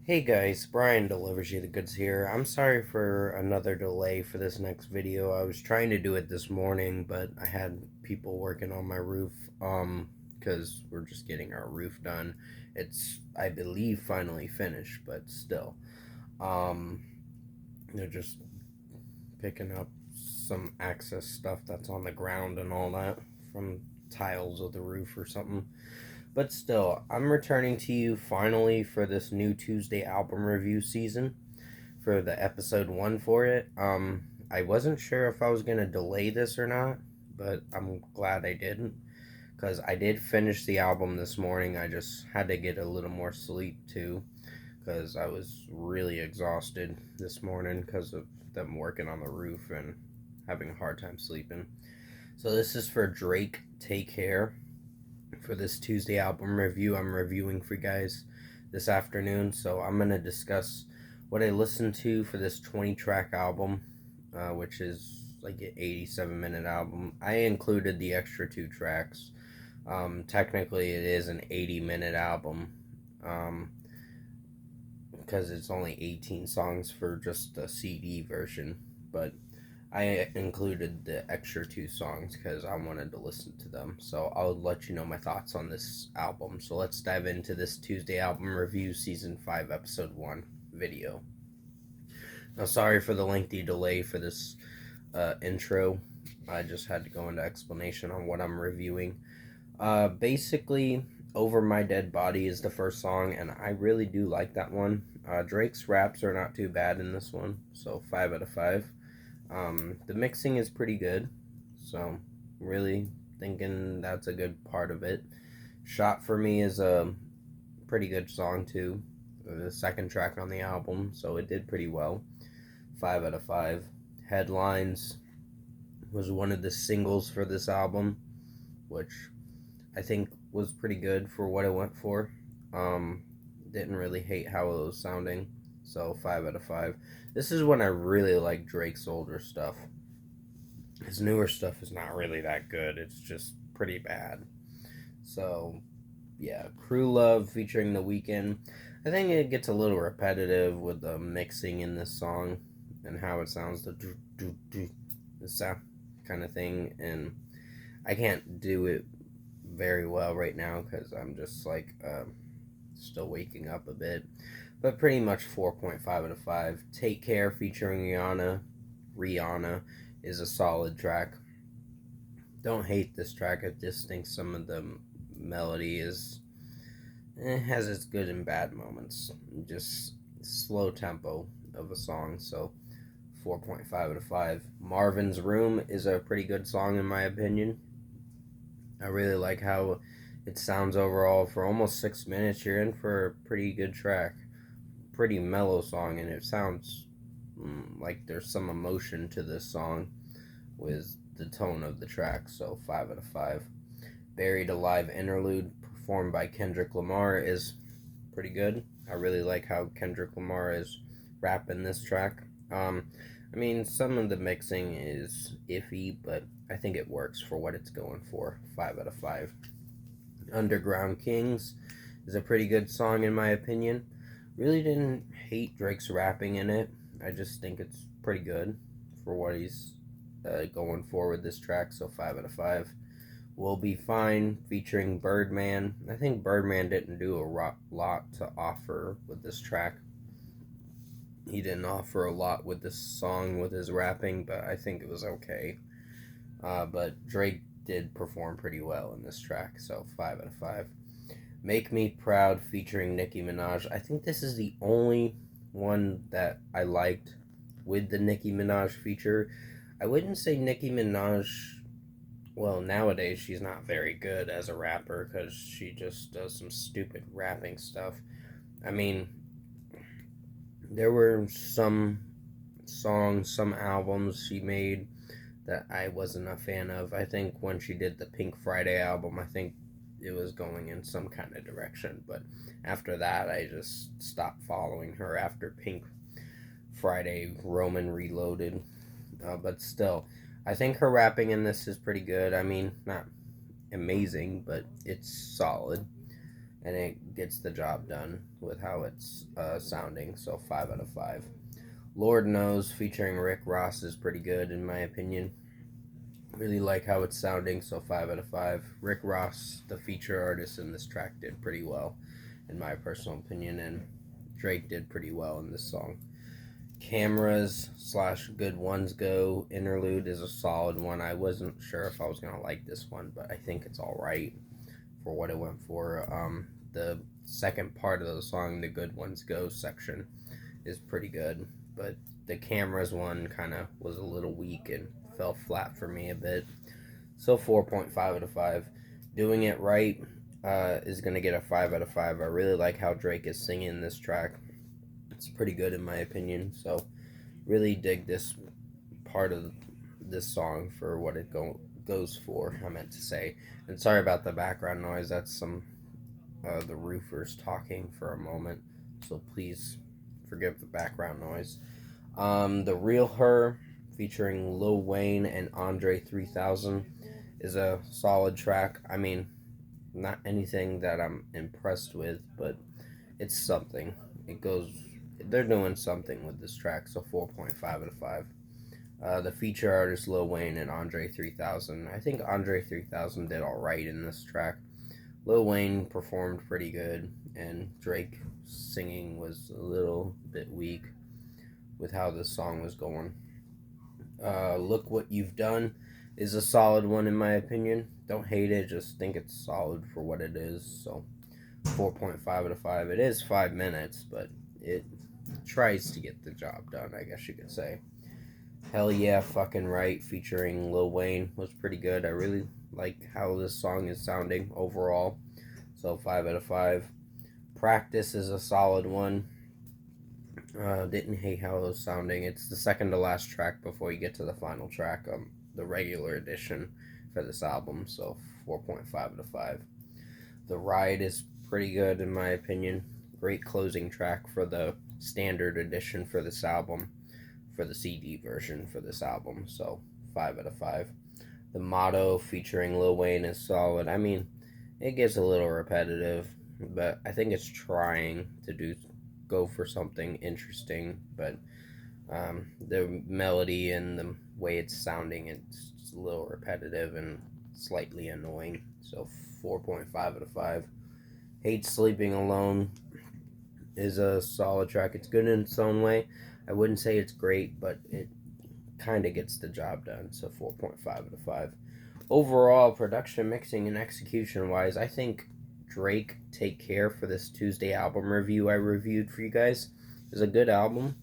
Hey guys, Brian delivers you the goods here. I'm sorry for another delay for this next video. I was trying to do it this morning, but I had people working on my roof cuz we're just getting our roof done. It's I believe finally finished, but still. Um they're just picking up some access stuff that's on the ground and all that from tiles of the roof or something. But still, I'm returning to you finally for this new Tuesday album review season for the episode 1 for it. I wasn't sure if I was going to delay this or not, but I'm glad I didn't because I did finish the album this morning. I just had to get a little more sleep too because I was really exhausted this morning because of them working on the roof and having a hard time sleeping. So this is for Drake Take Care for this Tuesday album review. I'm reviewing for you guys this afternoon. So I'm going to discuss what I listened to for this 20 track album, which is like an 87-minute album. I included the extra 2 tracks. Technically, it is an 80-minute album because it's only 18 songs for just the CD version. But I included the extra 2 songs because I wanted to listen to them. So I'll let you know my thoughts on this album. So let's dive into this Tuesday album review, season 5, episode 1 video. Now, sorry for the lengthy delay for this intro. I just had to go into explanation on what I'm reviewing. Basically, Over My Dead Body is the first song, and I really do like that one. Drake's raps are not too bad in this one, so 5 out of 5. The mixing is pretty good, so really thinking that's a good part of it. Shot for Me is a pretty good song too, the second track on the album, so it did pretty well. 5 out of 5. Headlines was one of the singles for this album, which I think was pretty good for what it went for. Um, didn't really hate how it was sounding, so 5 out of 5. This is when I really like Drake's older stuff. His newer stuff is not really that good. It's just pretty bad. So, yeah, Crew Love featuring The Weeknd. I think it gets a little repetitive with the mixing in this song and how it sounds, the do do do, the sound kind of thing. And I can't do it very well right now because I'm just like still waking up a bit. But pretty much 4.5 out of 5. Take Care featuring Rihanna is a solid track. Don't hate this track. I just think some of the melody is has its good and bad moments. Just slow tempo of a song. So 4.5 out of 5. Marvin's Room is a pretty good song in my opinion. I really like how it sounds overall. For almost 6 minutes, you're in for a pretty good track. Pretty mellow song, and it sounds like there's some emotion to this song with the tone of the track. So 5 out of 5. Buried Alive interlude performed by Kendrick Lamar is pretty good. I really like how Kendrick Lamar is rapping this track. I mean, some of the mixing is iffy, but I think it works for what it's going for. 5 out of 5. Underground Kings is a pretty good song in my opinion. Really didn't hate Drake's rapping in it. I just think it's pretty good for what he's going for with this track. So 5 out of 5. Will Be Fine featuring Birdman. I think Birdman didn't do a lot to offer with this track. He didn't offer a lot with this song with his rapping, but I think it was okay. But Drake did perform pretty well in this track, so 5 out of 5. Make Me Proud featuring Nicki Minaj. I think this is the only one that I liked with the Nicki Minaj feature. I wouldn't say Nicki Minaj, well, nowadays she's not very good as a rapper because she just does some stupid rapping stuff. I mean, there were some songs, some albums she made that I wasn't a fan of. I think when she did the Pink Friday album, I think it was going in some kind of direction. But after that, I just stopped following her after Pink Friday Roman Reloaded. But still, I think her rapping in this is pretty good. I mean, not amazing, but it's solid. and it gets the job done with how it's sounding. So 5 out of 5. Lord Knows featuring Rick Ross is pretty good in my opinion. Really like how it's sounding, so 5 out of 5. Rick Ross, the feature artist in this track, did pretty well, in my personal opinion, and Drake did pretty well in this song. Cameras / Good Ones Go interlude is a solid one. I wasn't sure if I was gonna like this one, but I think it's all right for what it went for. The second part of the song, the Good Ones Go section, is pretty good, but the Cameras one kind of was a little weak and fell flat for me a bit. So 4.5 out of 5. Doing It Right is going to get a 5 out of 5. I really like how Drake is singing this track. It's pretty good in my opinion. So really dig this part of this song for what it goes for, I meant to say. And sorry about the background noise. That's some the roofers talking for a moment. So please forgive the background noise. The Real Her featuring Lil Wayne and Andre 3000 is a solid track. I mean, not anything that I'm impressed with, but it's something. They're doing something with this track, so 4.5 out of 5. The feature artist Lil Wayne and Andre 3000. I think Andre 3000 did alright in this track. Lil Wayne performed pretty good, and Drake singing was a little bit weak with how this song was going. Look What You've Done is a solid one in my opinion. Don't hate it, just think it's solid for what it is. So 4.5 out of 5. It is 5 minutes, but it tries to get the job done, I guess you could say. Hell Yeah Fucking Right featuring Lil Wayne was pretty good. I really like how this song is sounding overall. So 5 out of 5. Practice is a solid one. Didn't hate how it was sounding. It's the second to last track before you get to the final track, the regular edition for this album. So 4.5 out of 5. The Ride is pretty good in my opinion. Great closing track for the standard edition for this album, for the CD version for this album. So 5 out of 5. The Motto featuring Lil Wayne is solid. I mean, it gets a little repetitive, but I think it's trying to go for something interesting. But the melody and the way it's sounding, it's just a little repetitive and slightly annoying. So 4.5 out of 5. Hate Sleeping Alone is a solid track. It's good in its own way. I wouldn't say it's great, but it kind of gets the job done. So 4.5 out of 5. Overall, production, mixing, and execution wise, I think Drake Take Care for this Tuesday album review I reviewed for you guys is a good album.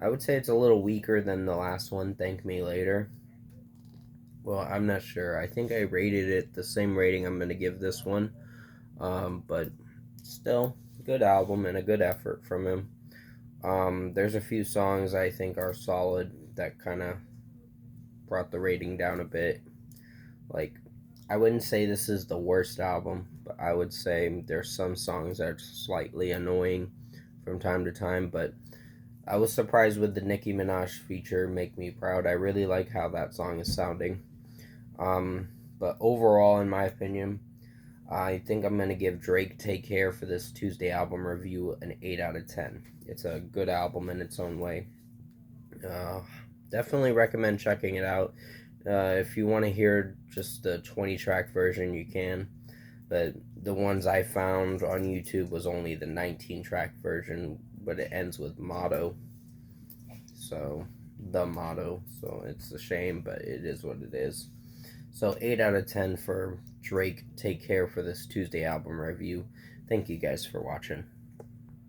I would say it's a little weaker than the last one, Thank Me Later. Well, I'm not sure. I think I rated it the same rating I'm going to give this one. But still, good album and a good effort from him. There's a few songs I think are solid that kind of brought the rating down a bit. Like, I wouldn't say this is the worst album, but I would say there's some songs that are slightly annoying from time to time, but I was surprised with the Nicki Minaj feature, Make Me Proud. I really like how that song is sounding. But overall, in my opinion, I think I'm going to give Drake Take Care for this Tuesday album review an 8 out of 10. It's a good album in its own way. Definitely recommend checking it out. If you want to hear just the 20-track version, you can. But the ones I found on YouTube was only the 19-track version, but it ends with Motto. So, the Motto. So, it's a shame, but it is what it is. So 8 out of 10 for Drake Take Care for this Tuesday album review. Thank you guys for watching.